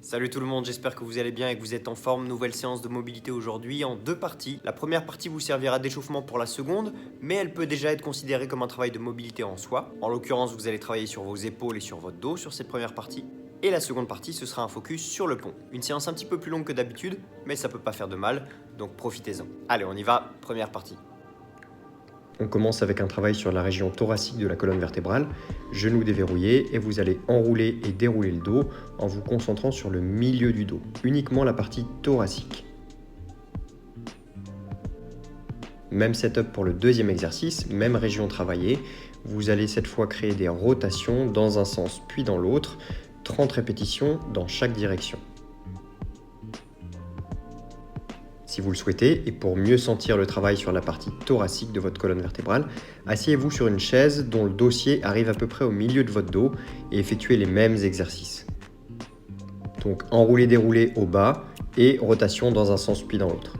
Salut tout le monde, j'espère que vous allez bien et que vous êtes en forme. Nouvelle séance de mobilité aujourd'hui en deux parties. La première partie vous servira d'échauffement pour la seconde, mais elle peut déjà être considérée comme un travail de mobilité en soi. En l'occurrence, vous allez travailler sur vos épaules et sur votre dos sur cette première partie. Et la seconde partie, ce sera un focus sur le pont. Une séance un petit peu plus longue que d'habitude, mais ça peut pas faire de mal, donc profitez-en. Allez, on y va, première partie. On commence avec un travail sur la région thoracique de la colonne vertébrale, genoux déverrouillés, et vous allez enrouler et dérouler le dos en vous concentrant sur le milieu du dos, uniquement la partie thoracique. Même setup pour le deuxième exercice, même région travaillée. Vous allez cette fois créer des rotations dans un sens puis dans l'autre, 30 répétitions dans chaque direction. Si vous le souhaitez, et pour mieux sentir le travail sur la partie thoracique de votre colonne vertébrale, asseyez-vous sur une chaise dont le dossier arrive à peu près au milieu de votre dos et effectuez les mêmes exercices. Donc enrouler, dérouler au bas et rotation dans un sens puis dans l'autre.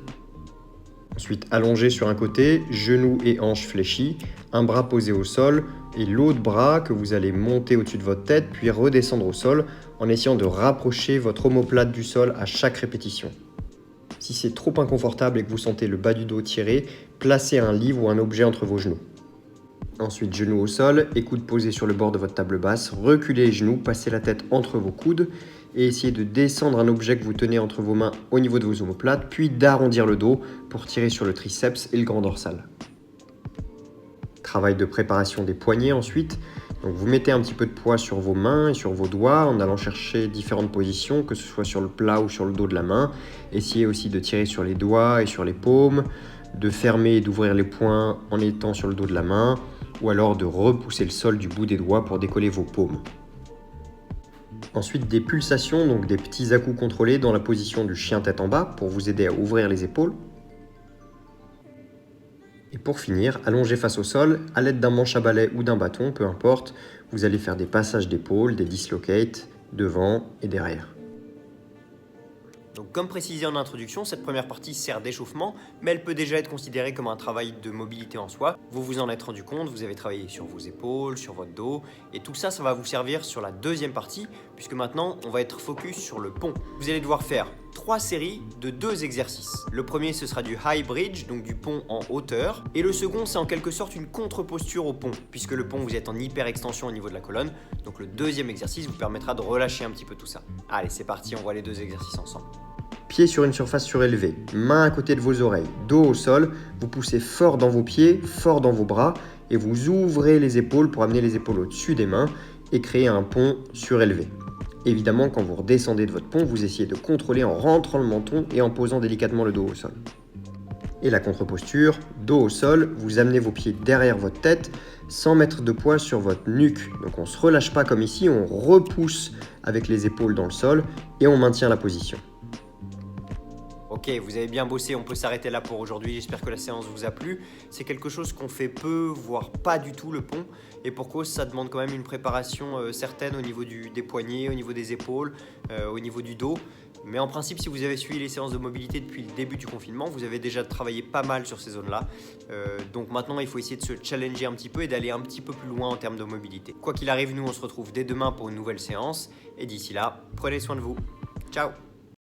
Ensuite, allongé sur un côté, genoux et hanches fléchis, un bras posé au sol et l'autre bras que vous allez monter au-dessus de votre tête puis redescendre au sol en essayant de rapprocher votre omoplate du sol à chaque répétition. Si c'est trop inconfortable et que vous sentez le bas du dos tiré, placez un livre ou un objet entre vos genoux. Ensuite, genoux au sol et coudes posés sur le bord de votre table basse, reculez les genoux, passez la tête entre vos coudes et essayez de descendre un objet que vous tenez entre vos mains au niveau de vos omoplates, puis d'arrondir le dos pour tirer sur le triceps et le grand dorsal. Travail de préparation des poignets ensuite. Donc vous mettez un petit peu de poids sur vos mains et sur vos doigts en allant chercher différentes positions, que ce soit sur le plat ou sur le dos de la main. Essayez aussi de tirer sur les doigts et sur les paumes, de fermer et d'ouvrir les poings en étant sur le dos de la main, ou alors de repousser le sol du bout des doigts pour décoller vos paumes. Ensuite, des pulsations, donc des petits à-coups contrôlés dans la position du chien tête en bas pour vous aider à ouvrir les épaules. Et pour finir, allongé face au sol, à l'aide d'un manche à balai ou d'un bâton, peu importe, vous allez faire des passages d'épaule, des dislocates, devant et derrière. Donc comme précisé en introduction, cette première partie sert d'échauffement, mais elle peut déjà être considérée comme un travail de mobilité en soi. Vous vous en êtes rendu compte, vous avez travaillé sur vos épaules, sur votre dos, et tout ça, ça va vous servir sur la deuxième partie, puisque maintenant, on va être focus sur le pont. Vous allez devoir faire 3 séries de 2 exercices. Le premier, ce sera du high bridge, donc du pont en hauteur, et le second, c'est en quelque sorte une contre-posture au pont, puisque le pont, vous êtes en hyper extension au niveau de la colonne, donc le deuxième exercice vous permettra de relâcher un petit peu tout ça. Allez, c'est parti, on voit les 2 exercices ensemble. Pieds sur une surface surélevée, mains à côté de vos oreilles, dos au sol, vous poussez fort dans vos pieds, fort dans vos bras et vous ouvrez les épaules pour amener les épaules au-dessus des mains et créer un pont surélevé. Évidemment, quand vous redescendez de votre pont, vous essayez de contrôler en rentrant le menton et en posant délicatement le dos au sol. Et la contre-posture, dos au sol, vous amenez vos pieds derrière votre tête sans mettre de poids sur votre nuque. Donc on ne se relâche pas comme ici, on repousse avec les épaules dans le sol et on maintient la position. Ok, vous avez bien bossé, on peut s'arrêter là pour aujourd'hui, j'espère que la séance vous a plu. C'est quelque chose qu'on fait peu, voire pas du tout le pont, et pour cause ça demande quand même une préparation certaine au niveau des poignets, au niveau des épaules, au niveau du dos. Mais en principe, si vous avez suivi les séances de mobilité depuis le début du confinement, vous avez déjà travaillé pas mal sur ces zones-là. Donc maintenant, il faut essayer de se challenger un petit peu et d'aller un petit peu plus loin en termes de mobilité. Quoi qu'il arrive, nous on se retrouve dès demain pour une nouvelle séance, et d'ici là, prenez soin de vous. Ciao!